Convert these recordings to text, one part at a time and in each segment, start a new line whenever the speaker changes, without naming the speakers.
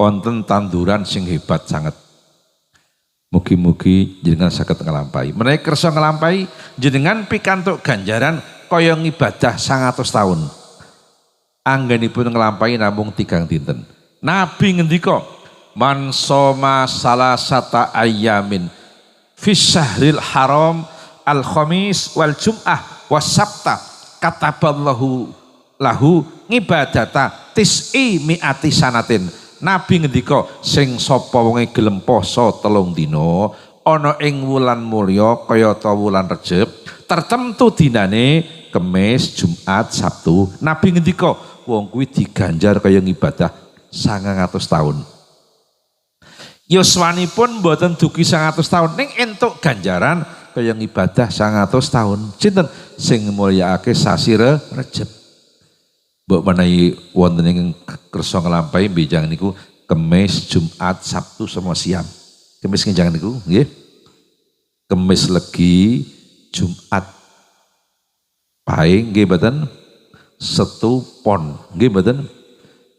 wonten tanduran sing hebat sangat. Mugi-mugi jenengan saged nglampahi. Menawi kersa nglampahi jenengan pikantuk ganjaran kaya ngibadah 100 tahun. Anggenipun nglampahi namung 3 dinten. Nabi ngendika, "Man soma salasata ayyamin fi syahril haram al-khamis wal jum'ah was sabta kataballahu lahu ngibadata tis'i mi'ati sanatin." Nabi ngendika, sing sapa wonge gelem poso 3 dina ana ing wulan mulya kaya ta wulan Rejeb, tertentu dinane Kemis, Jumat, Sabtu. Nabi ngendika, wong kuwi diganjar kaya ngibadah 900 tahun. Yuswanipun mboten dugi 100 tahun ning entuk ganjaran kaya ngibadah 100 tahun. Sinten sing mulyakake sasi Rejeb. Mbok menawi wonten ing kersa nglampahi benjang niku Kemis, Jumat, Sabtu sama siam. Kemis ngenjang niku nggih. Kemis Legi, Jumat Pahing nggih mboten? Setu Pon nggih mboten?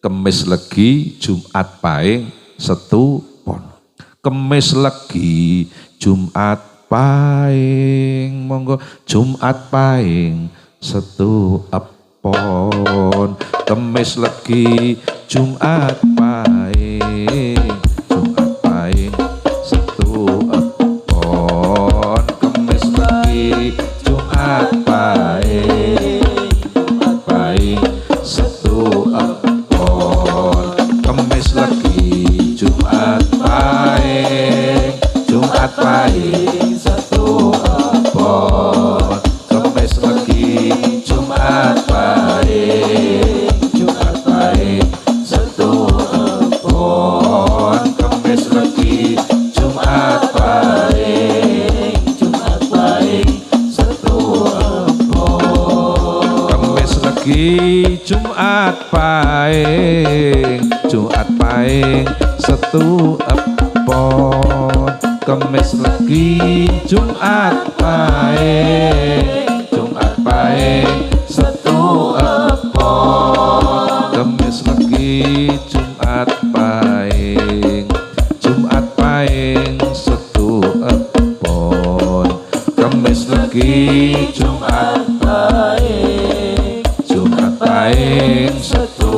Kemis Legi, Jumat Pahing, Setu Pon. Kemis Legi, Jumat Pahing, monggo Jumat Pahing, Setu Pon. Kemis Legi, Jumat Pahing, Jumat Pahing, Setu Pon. Kemis Legi, Jumat Pahing, Jumat Pahing, Setu Pon. Kemis Legi, Jumat Pahing, Jumat Pahing, Setu Pon. Kemis Legi, Jumat Pahing, Jumat Pahing, Setu Pon. Kemis Legi, Jumat Pahing, Jumat Pahing, Setu Pon. Kemis Legi, Jumat Pahing, Jumat Pahing, Setu Pon. Kemis Legi, Jumat Pahing, Jumat Pahing, Setu Pon. Kemis Legi, Jumat Pahing, Jumat Pahing, Setu Pon. Kemis Legi, Jumat Pahing, Jumat Pahing, Setu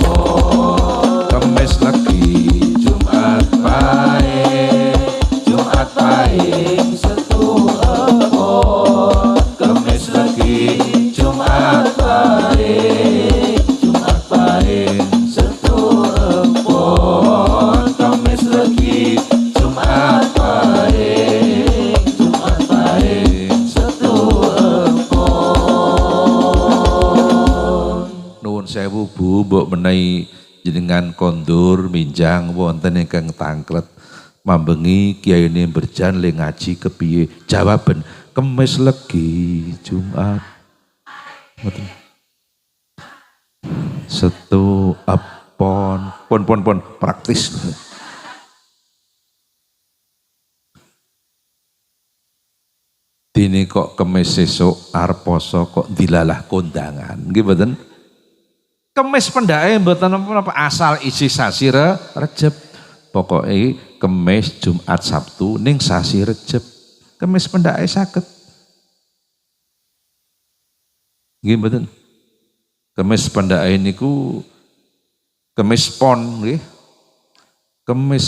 Pon. Kemis Legi, Jumat Pahing, Jumat Pahing, Setu Pon. Kemis Legi, Jumat Pahing, Jumat Pahing, Setu Pon. Kemis Legi, Jumat Pahing, Jumat Pahing, Setu Pon. Nuwun sewu Bu, mbok menawi jenengan kondur minjang wonten ingkang tangklet mambengi kiyaine berjan le ngaji kepiye? Jawaben Kemis Legi, Jumat ngoten. Setu pon praktis. Dene kok Kemis sesuk arep poso kok dilalah kondangan. Nggih mboten? Kemis pendake mboten napa asal isi sasi Rejeb. Pokoke Kemis, Jumat, Sabtu ning sasi Rejeb. Kemis pendake saged. Nggih mboten? Kemis pendake niku Kemis Pon nggih. Kemis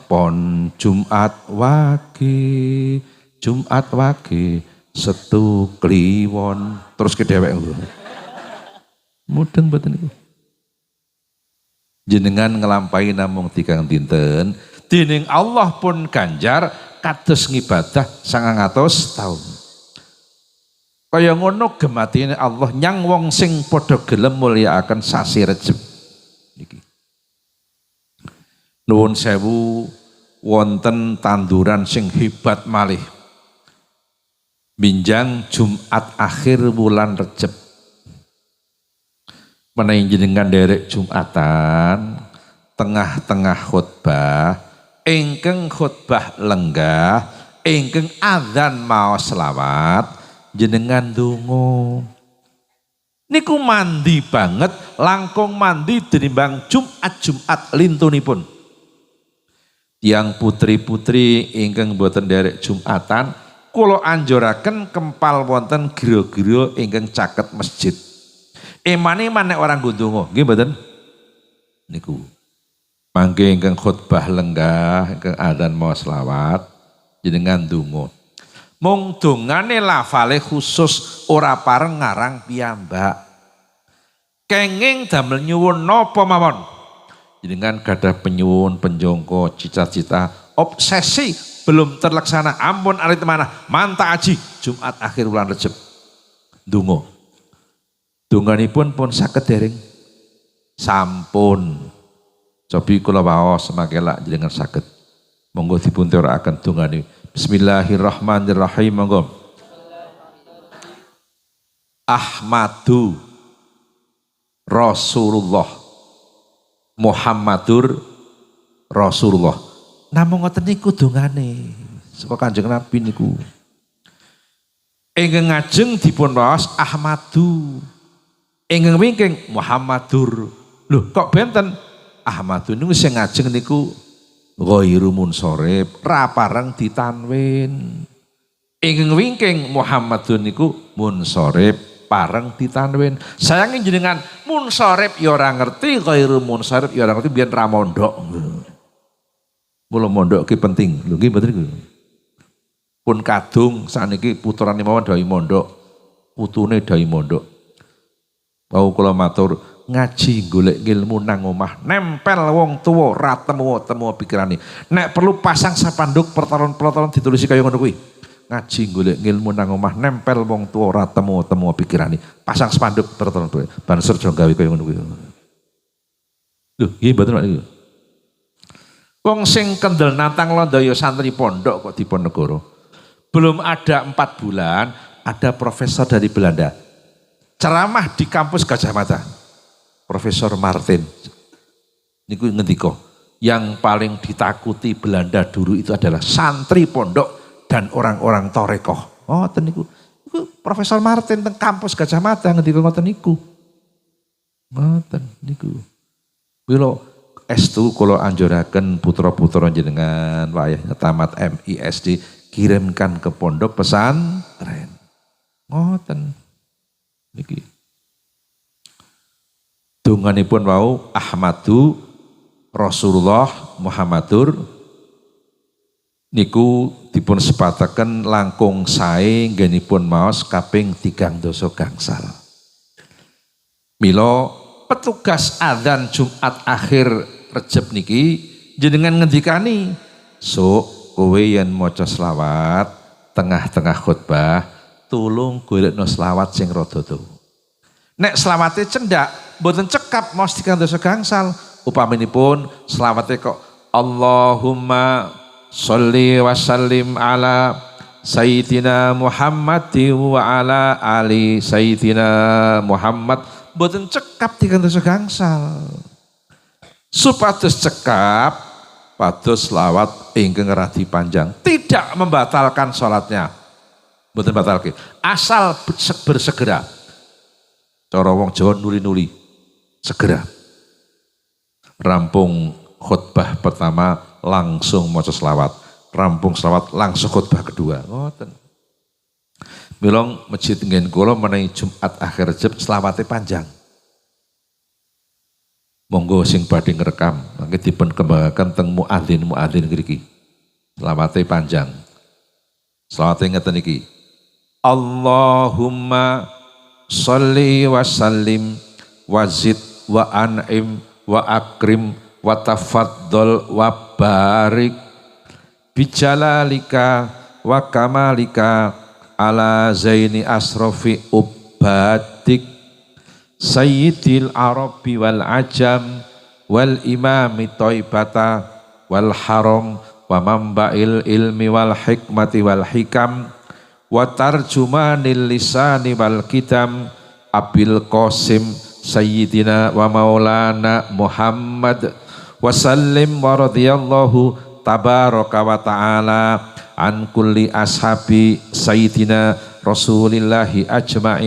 Pon, Jumat Wage, Jumat Wage, Setu Kliwon. Terus ke dhewek lho. Mudeng mboten niku. Jenengan ngelampahi namung 3 dinten, dening Allah pun ganjar kados ngibadah 900 tahun. Kaya ngono gematine Allah nyang wong sing padha gelem mulyakaken sasi Rejeb niki. Nuwun sewu wonten tanduran sing hebat malih. Minjang Jumat akhir bulan Rejeb. Menawi jenengan derek Jumatan tengah-tengah khutbah ingkang khutbah lenggah ingkang adzan maos selawat jenengan ndonga Niku mandi banget, langkung mandi tinimbang Jumat lintunipun. Tiang putri-putri ingkang boten derek Jumatan, kula anjuraken kempal wonten gira-gira ingkang caket masjid. Eman-eman nek orang ngundonga, nggih mboten? Niku. Mangke ingkang khutbah lenggah, ingkang adzan mawa selawat, jenengan ndonga. Mung dongane lafale khusus ora pareng ngarang piyambak. Kenging damel nyuwun napa mawon. Jenengan gadah penyuwun, penjongko, cita-cita, obsesi belum terlaksana. Ampun arit mana manta aji Jumat akhir bulan Rejab. Ndonga. Donganipun pun saged dereng. Sampun. Cobi kula waos semakelak jenengan saged. Monggo dipun terakaken dongane. Bismillahirrahmanirrahim. Monggo. Ahmadu Rasulullah Muhammadur Rasulullah. Namung ngoten niku dongane saka Kanjeng Nabi niku. Ingkang ngajeng dipun waos Ahmadu. Ingkang wingking Muhammadur. Lho kok benten Ahmadu niku sing ngajeng niku ghairu munsorib, ra pareng ditanwin. Ingkang wingking Muhammadun niku munsorib, pareng ditanwin. Sayangin jenengan munsorib ya ora ngerti, ghairu munsorib ya ora ngerti, biyen ra mondok. Mula mondok ki penting. Lho nggih mboten niku. Pun kadung sakniki putrane mawon dai mondok, putune dai mondok. Wau kula matur ngaji golek ilmu nang omah, nempel wong tuwa ra temu pikirane. Nek perlu pasang spanduk pertaron-pertaron ditulisi kaya ngono kuwi. Ngaji golek ilmu nang omah, nempel wong tuwa ra temu pikirane. Pasang spanduk pertaron banser aja gawe kaya ngono kuwi. Lho, nggih mboten niku. Wong sing kendel nantang londo ya santri pondok kok Diponegoro. Belum ada 4 bulan, ada profesor dari Belanda. Ceramah di kampus Gajah Mada. Profesor Martin. Niku ngendika, yang paling ditakuti Belanda dulu itu adalah santri pondok dan orang-orang torekoh. Oh, niku. Niku Profesor Martin teng kampus Gajah Mada ngendika ngoten niku. Ngoten niku. Bila estu kula anjuraken putra-putra jenengan wayah tamat MISD kirimkan ke pondok pesantren. Ngoten niki. Donganipun wau Ahmadu Rasulullah Muhammadur niku dipun sepataken langkung sae nggenipun maos kaping 3 gangsal. Mila petugas adzan Jumat akhir Rejab niki jenengan ngendikani, "Sok kowe yen maca selawat tengah-tengah khutbah tulung golekno selawat sing rada dawa. Nek selawate cendak mboten cekap maos 3 gangsal, upaminipun selawate kok Allahumma sholli wa sallim ala sayyidina Muhammadi wa ala ali sayyidina Muhammad, mboten cekap 3 gangsal. Supados cekap pados selawat ingkang radi panjang, tidak membatalkan salatnya. Mboten batalke. Asal bersegera. Cara wong Jawa nuli-nuli. Segera. Rampung khutbah pertama langsung maca selawat. Rampung selawat langsung khutbah kedua. Ngoten. Milong masjid nggen kula menawi Jumat akhir Rejab selawate panjang. Monggo sing badhe ngrekam, mangke dipun kembangaken teng muadzin ngriki. Selawate panjang. Selawate ngeten iki. Allahumma sholli wa sallim wa zid wa an'im wa akrim wa tafaddal wa barik bijalalika wa kamalika ala zaini asrofi ubadik sayyidil arabi wal ajam wal imami toibata wal haram wa mamba'il ilmi wal hikmati wal hikam wa tarjumanil lisani wal kitam abil qasim sayyidina wa maulana Muhammad wa sallim wa radiyallahu tabaraka wa ta'ala an kulli ashabi sayyidina Rasulillahi ajmain.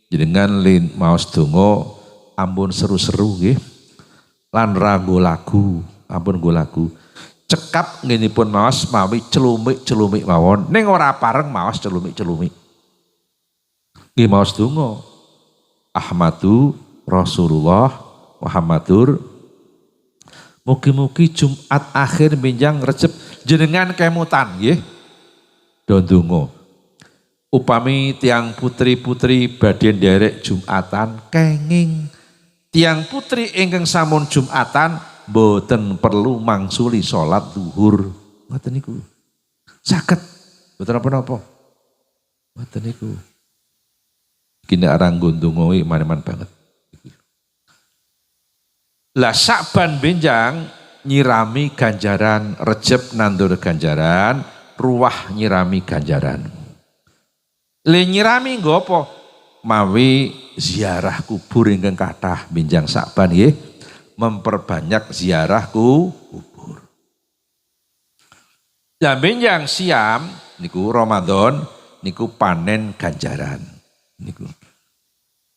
Jenengan lin maos donga ampun seru-seru nggih. Lan rago lagu, ampun nggo lagu. Cekap nginipun maos mawi celumik-celumik mawon. Ning ora pareng maos celumik-celumik. Nggih maos donga. Ahmadu Rasulullah Muhammadur. Mugi-mugi Jumat akhir minjang Recep jenengan kemutan nggih. Do ndonga. Upami tiang putri-putri badhe nderek Jumatan kenging. Tiang putri ingkang sampun Jumatan boten perlu mangsuli salat zuhur. Ngoten niku. Saged boten apa-apa. Ngoten niku. Kini arang ndonga maneman banget. Lah Sa'ban benjang nyirami ganjaran, Recep nandur ganjaran, Ruwah nyirami ganjaran. Le nyirami nggo apa? Mawi ziarah kubur ingkang kathah benjang Sa'ban nggih, memperbanyak ziarah kubur. Lah benjang Siam niku Ramadan niku panen ganjaran. Niku.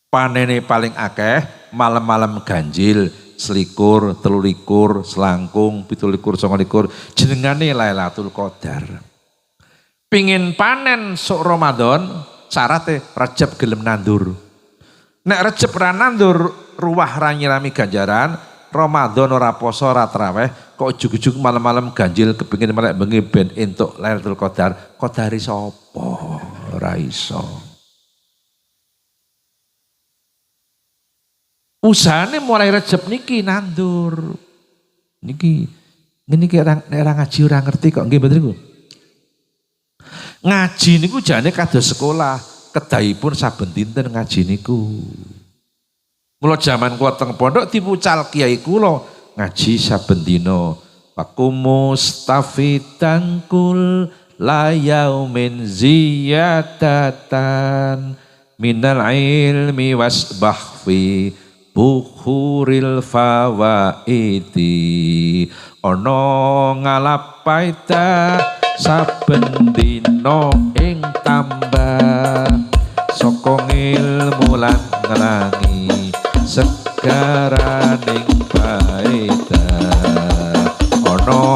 Panene paling akeh malam-malam ganjil. Selikur, telulikur, selangkung, pitulikur, songolikur, jenengane Lailatul Qadar. Pingin panen sok Ramadan, syaratnya Recep gelem nandur. Nek Recep ra nandur, Ruwah ra nyirami ganjaran, Ramadan ora poso ora traweh, kok ujug-ujug malam-malam ganjil kepingin melek bengi ben entuk Lailatul Qadar, qadari sapa? Ora iso. Usahane mulai Recep niki nandur. Niki orang ngaji ora ngerti kok nggih mboten niku. Ngaji niku jane kados sekolah, kedahipun saben dinten ngaji niku. Mula jaman kula teng pondok dipucal kiai kula ngaji saben dina. Pakumus tangkul la yaumin ziyadatan minal ilmi wasbahfi bukhuril fawaiti ono ngalapaita saben dina ing tambah saka ilmu lan ngelangi segaraning paita ono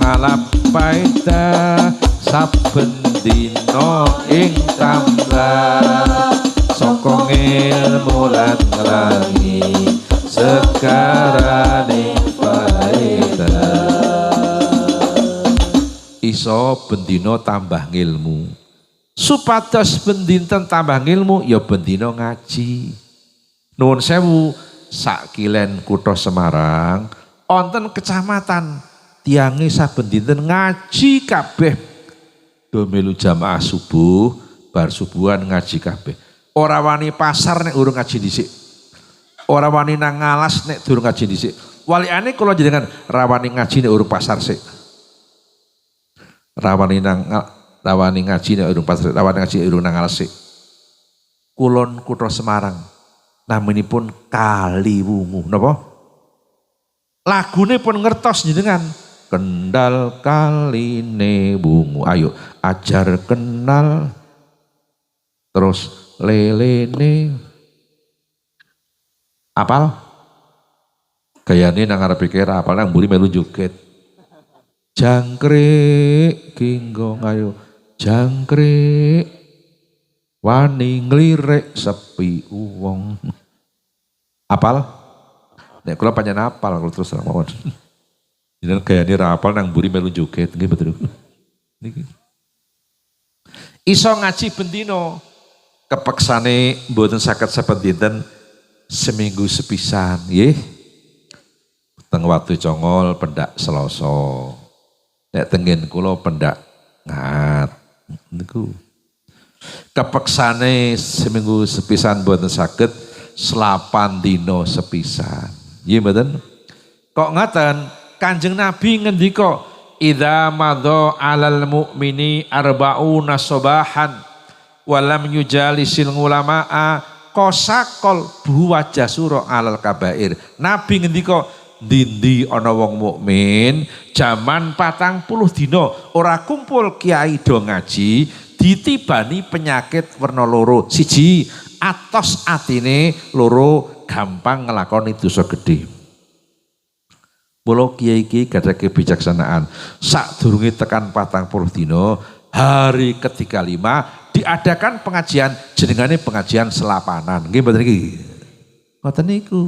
ngalapaita saben dina ing tambah saka ilmu lan ngelangi sekarane faedah iso bendina tambah ngilmu supados bendinten tambah ngilmu ya bendina ngaji. Nuwun sewu sakilen kutha Semarang wonten kecamatan tiange saben dinten ngaji kabeh do melu jamaah subuh bar subuhan ngaji kabeh. Ora wani pasar nek urung ngaji dhisik. Ora wani nang ngalas nek durung ngaji dhisik. Walikane kula jenengan rawani ngaji nek urung pasar sik. Rawani ngaji nek urung pasar, rawani ngaji urung nang ngalas sik. Kulon kutha Semarang. Naminipun Kaliwungu. Napa? Lagune pun ngertos jenengan. Kendal kaline wungu. Ayo ajar kenal. Terus lelene apal gayane nang arep kira apal nang mburi melu joget jangkrik kinggong ayo jangkrik wani nglirik sepi wong apal nek kula pancen apal kalau terus mawon jenengan gayane ra apal nang mburi melu joget nggih betul niki iso ngaji bendina kepeksane mboten saged saben dinten seminggu sepisan nggih. Teng Watu Congol pendak Selasa. Nek tengen kula pendak Ngat niku. Kepeksane seminggu sepisan mboten saged 8 dina sepisan. Nggih mboten? Kok ngaten? Kanjeng Nabi ngendika idza madha 'alal mu'mini arba'una sabahan walam yujalisil ulama'a kosakol buwa jasuro alal kabair. Nabi ngendika Dindi ana wong mukmin jaman 40 dina ora kumpul kiai do ngaji ditibani penyakit werna loro. Siji, atos atine, loro gampang nglakoni dosa gedhe. Mula kiai-kiai gadah kebijaksanaan. Sadurunge tekan 40 dina, hari ke-35 diadakan pengajian jenengane pengajian selapanan. Nggih mboten iki? Mboten niku.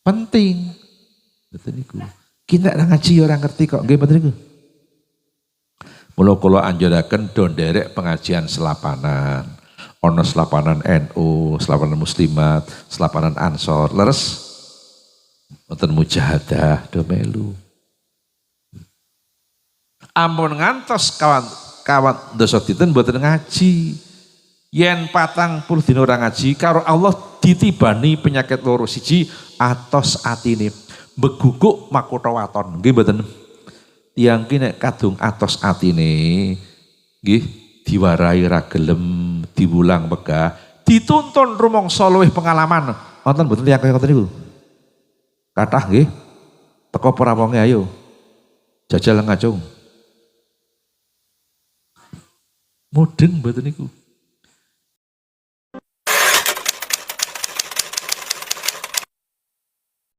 Penting. Mboten niku. Kita ngaji orang ngerti kok, nggih mboten niku. Mula kula anjuraken do nderek pengajian selapanan. Ana selapanan NU, selapanan Muslimat, selapanan Ansor, leres wonten mujahadah do melu. Ampun ngantos kawan dosa dinten mboten ngaji. Yen 40 dina ora ngaji karo Allah ditibani penyakit loro. Siji, atos atine, beguguk makutha waton. Nggih mboten? Tiyang ki nek kadung atos atine nggih diwarai ra gelem, diwulang megah, dituntun rumangsa luwih pengalaman. Wonten mboten tiyang kaya ngoten niku? Kathah nggih. Teko para wonge ayo. Jajal ngajung. Mudeng mboten niku.